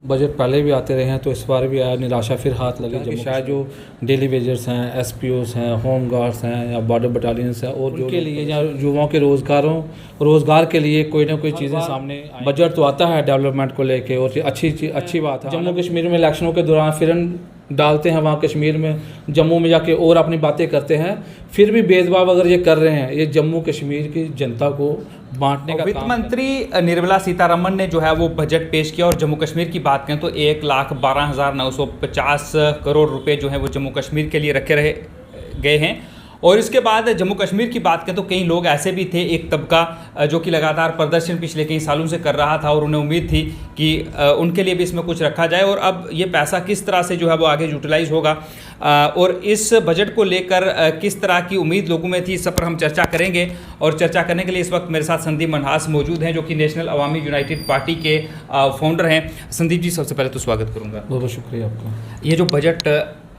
Budget पहले भी आते रहे हैं तो इस बार भी आया, निराशा फिर हाथ लगी कि शायद जो डेली वेजर्स हैं, एसपीओस हैं, होम गार्ड्स हैं या बॉर्डर बटालियंस हैं और जो के लिए या युवाओं के रोज़गार के लिए कोई ना कोई चीज़ें सामने बजट तो आता है डेवलपमेंट को लेके और अच्छी बात है। जम्मू कश्मीर में इलेक्शनों के दौरान फिर डालते हैं वहाँ कश्मीर में, जम्मू में जाके और अपनी बातें करते हैं, फिर भी भेदभाव अगर ये कर रहे हैं, ये जम्मू कश्मीर की जनता को बांटने का वित्त मंत्री निर्मला सीतारमण ने जो है वो बजट पेश किया और जम्मू कश्मीर की बात करें तो 1,12,950 करोड़ रुपए जो है वो जम्मू कश्मीर के लिए रखे गए हैं। और इसके बाद जम्मू कश्मीर की बात करें तो कई लोग ऐसे भी थे, एक तबका जो कि लगातार प्रदर्शन पिछले कई सालों से कर रहा था और उन्हें उम्मीद थी कि उनके लिए भी इसमें कुछ रखा जाए और अब ये पैसा किस तरह से जो है वो आगे यूटिलाइज होगा और इस बजट को लेकर किस तरह की उम्मीद लोगों में थी, इस पर हम चर्चा करेंगे। और चर्चा करने के लिए इस वक्त मेरे साथ संदीप मनहास मौजूद हैं जो कि नेशनल अवामी यूनाइटेड पार्टी के फाउंडर हैं। संदीप जी, सबसे पहले तो स्वागत करूँगा। बहुत बहुत शुक्रिया आपका। ये जो बजट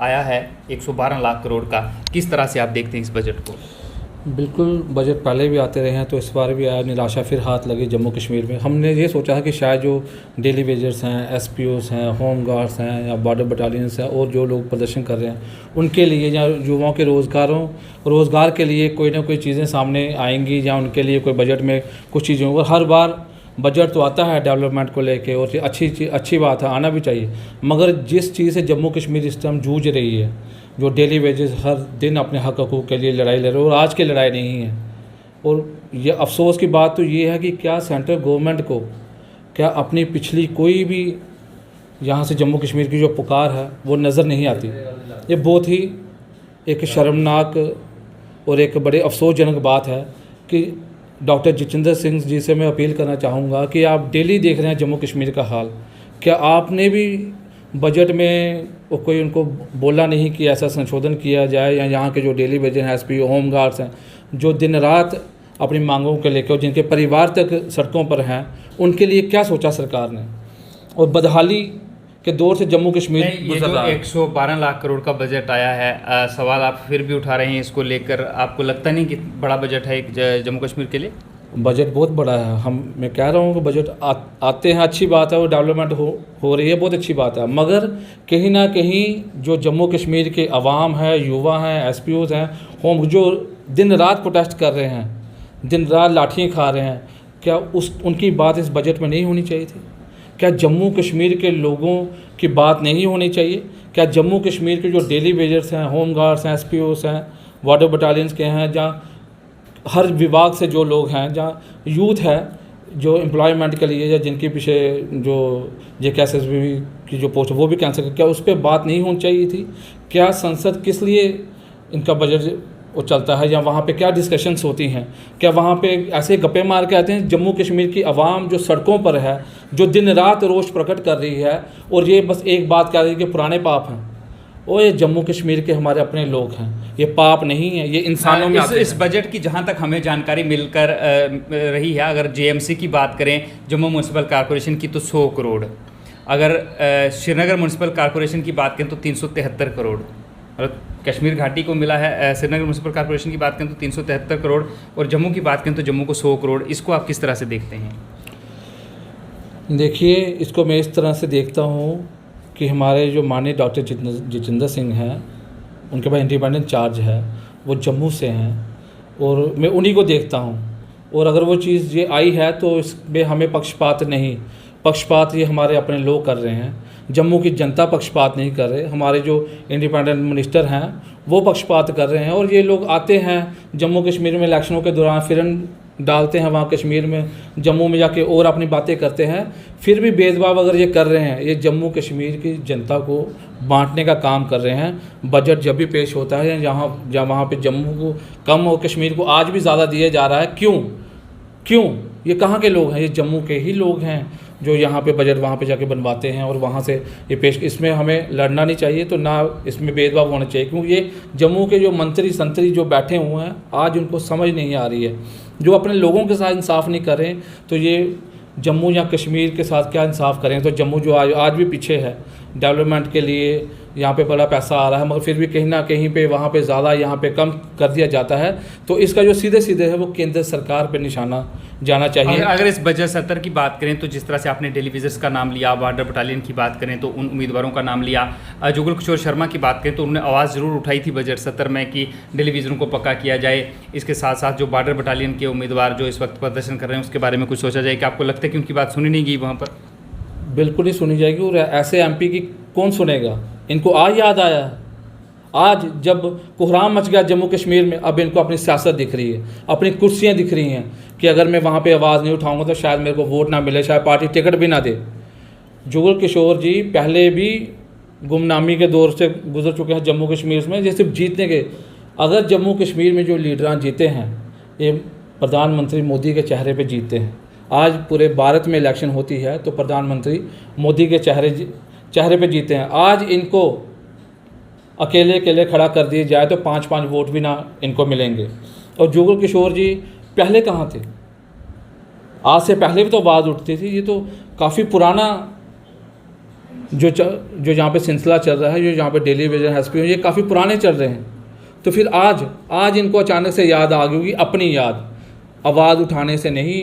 आया है 112 लाख करोड़ का, किस तरह से आप देखते हैं इस बजट को? बिल्कुल, बजट पहले भी आते रहे हैं तो इस बार भी आया, निराशा फिर हाथ लगी जम्मू कश्मीर में। हमने ये सोचा था कि शायद जो डेली वेजर्स हैं, एसपीओस हैं, होम गार्ड्स हैं या बॉर्डर बटालियंस हैं और जो लोग प्रदर्शन कर रहे हैं उनके लिए या युवाओं के रोज़गार के लिए कोई ना कोई चीज़ें सामने आएंगी या उनके लिए कोई बजट में कुछ चीज़ें होंगी। हर बार बजट तो आता है डेवलपमेंट को लेके और अच्छी बात है, आना भी चाहिए, मगर जिस चीज़ से जम्मू कश्मीर इस टाइम जूझ रही है, जो डेली वेजेस हर दिन अपने हक हकूक़ के लिए लड़ाई लड़ रहे हैं और आज की लड़ाई नहीं है। और ये अफसोस की बात तो ये है कि क्या सेंट्रल गवर्नमेंट को क्या अपनी पिछली कोई भी यहाँ से जम्मू कश्मीर की जो पुकार है वो नज़र नहीं आती। ये बहुत ही एक शर्मनाक और एक बड़े अफसोसजनक बात है कि डॉक्टर जितेंद्र सिंह जी से मैं अपील करना चाहूँगा कि आप डेली देख रहे हैं जम्मू कश्मीर का हाल, क्या आपने भी बजट में कोई उनको बोला नहीं कि ऐसा संशोधन किया जाए या यहाँ के जो डेली वेजर हैं, एसपी, होम गार्ड्स हैं, जो दिन रात अपनी मांगों को लेकर जिनके परिवार तक सड़कों पर हैं, उनके लिए क्या सोचा सरकार ने? और बदहाली के दौर से जम्मू कश्मीर ये जो 112 लाख करोड़ का बजट आया है, सवाल आप फिर भी उठा रहे हैं इसको लेकर, आपको लगता नहीं कि बड़ा बजट है जम्मू कश्मीर के लिए? बजट बहुत बड़ा है। मैं कह रहा हूँ कि बजट आते हैं, अच्छी बात है, और डेवलपमेंट हो रही है, बहुत अच्छी बात है, मगर कहीं ना कहीं जो जम्मू कश्मीर के अवाम है, युवा हैं, एसपीओज हैं, होम जो दिन रात प्रोटेस्ट कर रहे हैं, दिन रात लाठियाँ खा रहे हैं, क्या उनकी बात इस बजट में नहीं होनी चाहिए थी? क्या जम्मू कश्मीर के लोगों की बात नहीं होनी चाहिए? क्या जम्मू कश्मीर के जो डेली वेजर्स हैं, होम गार्ड्स हैं, एसपीओस हैं, बॉर्डर बटालियंस के हैं, जहाँ हर विभाग से जो लोग हैं, जहाँ यूथ है जो एम्प्लॉयमेंट के लिए या जिनके पीछे जो JKSSB की जो पोस्ट वो भी कैंसिल कर, क्या उस पर बात नहीं होनी चाहिए थी? क्या संसद किस लिए इनका बजट वो चलता है या वहाँ पे क्या डिस्कशंस होती हैं? क्या वहाँ पे ऐसे गप्पे मार के आते हैं? जम्मू कश्मीर की आवाम जो सड़कों पर है, जो दिन रात रोष प्रकट कर रही है और ये बस एक बात कह रही है कि पुराने पाप हैं, और ये जम्मू कश्मीर के हमारे अपने लोग हैं, ये पाप नहीं है, ये इंसानों में इस बजट की जहां तक हमें जानकारी मिलकर रही है, अगर JMC की बात करें, जम्मू म्यूनसिपल कॉरपोरेशन की, तो 100 करोड़, अगर श्रीनगर म्यूनसिपल कॉरपोरेशन की बात करें तो 373 करोड़, और कश्मीर घाटी को मिला है, श्रीनगर म्यूनसिपल कॉरपोरेशन की बात करें तो 373 करोड़, और जम्मू की बात करें तो जम्मू को 100 करोड़। इसको आप किस तरह से देखते हैं? देखिए, इसको मैं इस तरह से देखता हूँ कि हमारे जो माननीय डॉक्टर जितेंद्र सिंह हैं, उनके पास इंडिपेंडेंट चार्ज है, वो जम्मू से हैं और मैं उन्हीं को देखता हूँ। और अगर वो चीज़ ये आई है तो इसमें हमें पक्षपात ये हमारे अपने लोग कर रहे हैं, जम्मू की जनता पक्षपात नहीं कर रहे, हमारे जो इंडिपेंडेंट मिनिस्टर हैं वो पक्षपात कर रहे हैं। और ये लोग आते हैं जम्मू कश्मीर में इलेक्शनों के दौरान, फिर डालते हैं वहाँ कश्मीर में, जम्मू में जाके और अपनी बातें करते हैं, फिर भी भेदभाव अगर ये कर रहे हैं, ये जम्मू कश्मीर की जनता को बांटने का काम कर रहे हैं। बजट जब भी पेश होता है जहाँ वहाँ पे जम्मू को कम और कश्मीर को आज भी ज़्यादा दिया जा रहा है, क्यों? ये कहाँ के लोग हैं? ये जम्मू के ही लोग हैं जो यहाँ पे बजट वहाँ पे जाके बनवाते हैं और वहाँ से ये पेश। इसमें हमें लड़ना नहीं चाहिए, तो ना इसमें भेदभाव होना चाहिए, क्योंकि ये जम्मू के जो मंत्री संतरी जो बैठे हुए हैं, आज उनको समझ नहीं आ रही है, जो अपने लोगों के साथ इंसाफ नहीं करें तो ये जम्मू या कश्मीर के साथ क्या इंसाफ करें? तो जम्मू जो आज भी पीछे है डेवलपमेंट के लिए, यहाँ पे बड़ा पैसा आ रहा है, मगर फिर भी कहीं ना कहीं पे वहाँ पे ज़्यादा, यहाँ पे कम कर दिया जाता है। तो इसका जो सीधे सीधे है वो केंद्र सरकार पे निशाना जाना चाहिए। अगर इस बजट सत्र की बात करें तो जिस तरह से आपने डेली विजिट्स का नाम लिया, बॉर्डर बटालियन की बात करें तो उन उम्मीदवारों का नाम लिया, जुगल किशोर शर्मा की बात करें तो उन्होंने आवाज़ ज़रूर उठाई थी बजट सत्र में कि डेली विजनों को पक्का किया जाए। इसके साथ साथ जो बॉर्डर बटालियन के उम्मीदवार जो इस वक्त प्रदर्शन कर रहे हैं उसके बारे में कुछ सोचा जाए कि आपको लगता है कि उनकी बात सुनी नहीं गई वहाँ पर? बिल्कुल ही सुनी जाएगी, और ऐसे एमपी की कौन सुनेगा? इनको आज याद आया, आज जब कोहराम मच गया जम्मू कश्मीर में, अब इनको अपनी सियासत दिख रही है, अपनी कुर्सियां दिख रही हैं कि अगर मैं वहाँ पे आवाज़ नहीं उठाऊंगा तो शायद मेरे को वोट ना मिले, शायद पार्टी टिकट भी ना दे। जुगल किशोर जी पहले भी गुमनामी के दौर से गुजर चुके हैं जम्मू कश्मीर में, जैसे जीतने के। अगर जम्मू कश्मीर में जो लीडरान जीते हैं ये प्रधानमंत्री मोदी के चेहरे पे जीतते हैं। आज पूरे भारत में इलेक्शन होती है तो प्रधानमंत्री मोदी के चेहरे पे जीते हैं। आज इनको अकेले अकेले खड़ा कर दिया जाए तो 5-5 वोट भी ना इनको मिलेंगे। और जुगल किशोर जी पहले कहाँ थे? आज से पहले भी तो आवाज़ उठती थी। ये तो काफ़ी पुराना जो जहाँ पे सिलसिला चल रहा है, जो जहाँ पे डेली वेजर एसपी ये काफ़ी पुराने चल रहे हैं। तो फिर आज इनको अचानक से याद आ गई होगी, अपनी याद। आवाज़ उठाने से नहीं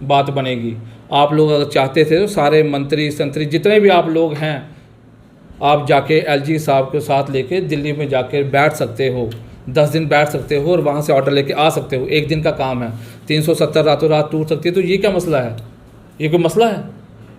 बात बनेगी। आप लोग अगर चाहते थे तो सारे मंत्री संतरी जितने भी आप लोग हैं, आप जाके एलजी साहब के साथ लेके दिल्ली में जाके बैठ सकते हो, 10 दिन बैठ सकते हो और वहाँ से ऑर्डर लेके आ सकते हो। एक दिन का काम है, 370 रातों रात टूट सकती है। तो ये क्या मसला है? ये कोई मसला है?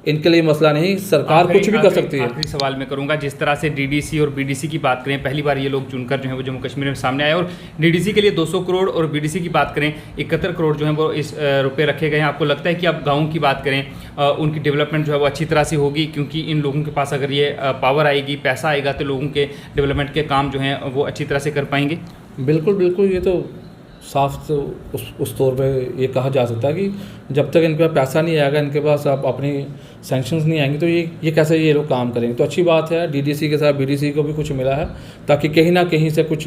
इनके लिए मसला नहीं, सरकार कुछ भी कर सकती है। आखिरी सवाल मैं करूंगा, जिस तरह से डीडीसी और बीडीसी की बात करें, पहली बार ये लोग चुनकर जो है वो जम्मू कश्मीर में सामने आए और डीडीसी के लिए 200 करोड़ और बीडीसी की बात करें 71 करोड़ जो है वो इस रुपये रखे गए हैं। आपको लगता है कि अब गाँव की बात करें उनकी डेवलपमेंट जो है वो अच्छी तरह से होगी? क्योंकि इन लोगों के पास अगर ये पावर आएगी, पैसा आएगा तो लोगों के डेवलपमेंट के काम जो हैं वो अच्छी तरह से कर पाएंगे। बिल्कुल बिल्कुल, ये तो साफ तो उस तौर पे ये कहा जा सकता है कि जब तक इनके पास पैसा नहीं आएगा, इनके पास आप अपनी सैंक्शंस नहीं आएंगी तो ये कैसे ये लोग काम करेंगे। तो अच्छी बात है, डीडीसी के साथ बीडीसी को भी कुछ मिला है ताकि कहीं ना कहीं से कुछ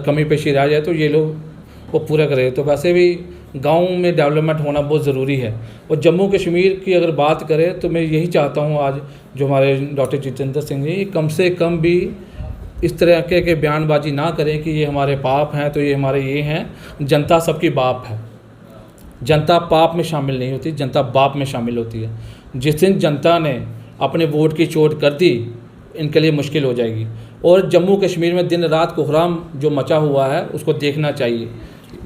कमी पेशी रह जाए तो ये लोग वो पूरा करें। तो वैसे भी गाँव में डेवलपमेंट होना बहुत ज़रूरी है। और जम्मू कश्मीर की अगर बात करें तो मैं यही चाहता हूँ आज जो हमारे डॉक्टर जितेंद्र सिंह जी कम से कम भी इस तरह के बयानबाजी ना करें कि ये हमारे पाप हैं तो ये हमारे ये हैं। जनता सबकी बाप है, जनता पाप में शामिल नहीं होती, जनता बाप में शामिल होती है। जिस दिन जनता ने अपने वोट की चोट कर दी, इनके लिए मुश्किल हो जाएगी। और जम्मू कश्मीर में दिन रात कोहराम जो मचा हुआ है उसको देखना चाहिए।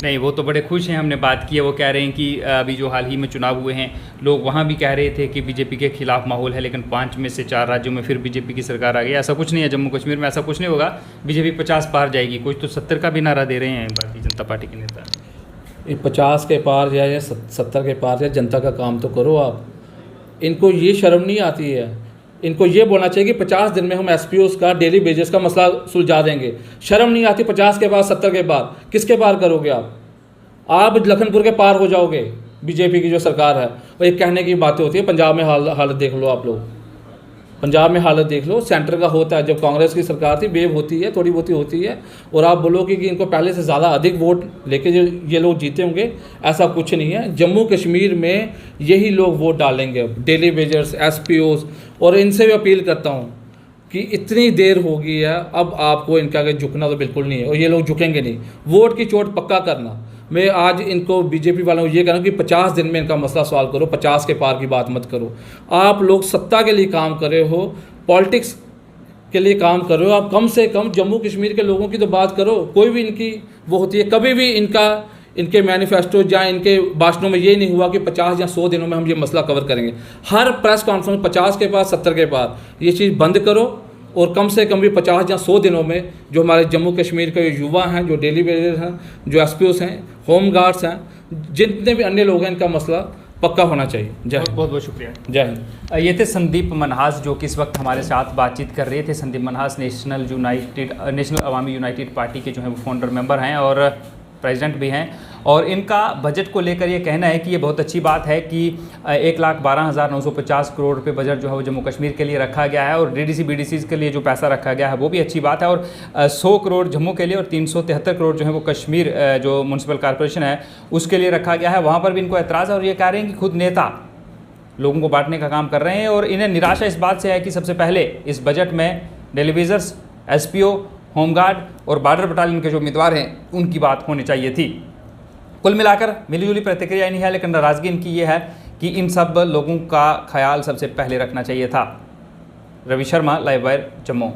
नहीं, वो तो बड़े खुश हैं, हमने बात की है। वो कह रहे हैं कि अभी जो हाल ही में चुनाव हुए हैं, लोग वहाँ भी कह रहे थे कि बीजेपी के खिलाफ माहौल है, लेकिन 5 में से 4 राज्यों में फिर बीजेपी की सरकार आ गई। ऐसा कुछ नहीं है, जम्मू कश्मीर में ऐसा कुछ नहीं होगा, बीजेपी 50 पार जाएगी। कुछ तो 70 का भी नारा दे रहे हैं भारतीय जनता पार्टी के नेता। ये 50 के पार जाए या 70 के पार जाए, जनता का काम तो करो आप। इनको ये शर्म नहीं आती है, इनको ये बोलना चाहिए कि 50 दिन में हम एसपीओस का डेली वेजेस का मसला सुलझा देंगे। शर्म नहीं आती? 50 के बाद 70 के बाद किसके पार करोगे आप लखनपुर के पार हो जाओगे बीजेपी की जो सरकार है। और एक कहने की बातें होती है, पंजाब में हालत देख लो आप लोग, पंजाब में हालत देख लो। सेंटर का होता है, जब कांग्रेस की सरकार थी वेव होती है, थोड़ी बहुत होती है, और आप बोलोगे कि इनको पहले से ज़्यादा अधिक वोट लेके जो ये लोग जीते होंगे, ऐसा कुछ नहीं है। जम्मू कश्मीर में यही लोग वोट डालेंगे, डेली वेजर्स, एसपीओस। और इनसे भी अपील करता हूँ कि इतनी देर हो गई है, अब आपको इनके आगे झुकना तो बिल्कुल नहीं है, और ये लोग झुकेंगे नहीं। वोट की चोट पक्का करना। मैं आज इनको बीजेपी वालों को ये कह रहा हूँ कि 50 दिन में इनका मसला सॉल्व करो, 50 के पार की बात मत करो। आप लोग सत्ता के लिए काम कर रहे हो, पॉलिटिक्स के लिए काम कर रहे हो। आप कम से कम जम्मू कश्मीर के लोगों की तो बात करो। कोई भी इनकी वो होती है, कभी भी इनके मैनिफेस्टो या इनके भाषणों में ये नहीं हुआ कि 50 या 100 दिनों में हम ये मसला कवर करेंगे। हर प्रेस कॉन्फ्रेंस 50 के बाद 70 के बाद, ये चीज़ बंद करो। और कम से कम भी 50 या 100 दिनों में जो हमारे जम्मू कश्मीर के युवा हैं, जो डेली वेजर हैं, जो एसपीओस हैं, होम गार्ड्स हैं, जितने भी अन्य लोग हैं, इनका मसला पक्का होना चाहिए। जय हिंद। बहुत बहुत शुक्रिया। जय हिंद। ये थे संदीप मनहास जो कि इस वक्त हमारे साथ बातचीत कर रहे थे। संदीप मनहास नेशनल अवामी यूनाइटेड पार्टी के जो है वो फाउंडर मेंबर हैं और प्रेसिडेंट भी हैं। और इनका बजट को लेकर ये कहना है कि ये बहुत अच्छी बात है कि 1,12,950 करोड़ रुपए बजट जो है वो जम्मू कश्मीर के लिए रखा गया है और डीडीसी बीडीसी के लिए जो पैसा रखा गया है वो भी अच्छी बात है। और 100 करोड़ जम्मू के लिए और 373 करोड़ जो है वो कश्मीर जो म्यूनसिपल कॉर्पोरेशन है उसके लिए रखा गया है। वहाँ पर भी इनको एतराज़ है और ये कह रहे हैं कि खुद नेता लोगों को बांटने का काम कर रहे हैं। और इन्हें निराशा इस बात से है कि सबसे पहले इस बजट में टेलीविज़र्स एसपीओ, होमगार्ड और बॉर्डर बटालियन के जो उम्मीदवार हैं उनकी बात होनी चाहिए थी। कुल मिलाकर मिलीजुली प्रतिक्रिया नहीं है, लेकिन नाराज़गी इनकी ये है कि इन सब लोगों का ख्याल सबसे पहले रखना चाहिए था। Ravi Sharma, live wire, Jammu.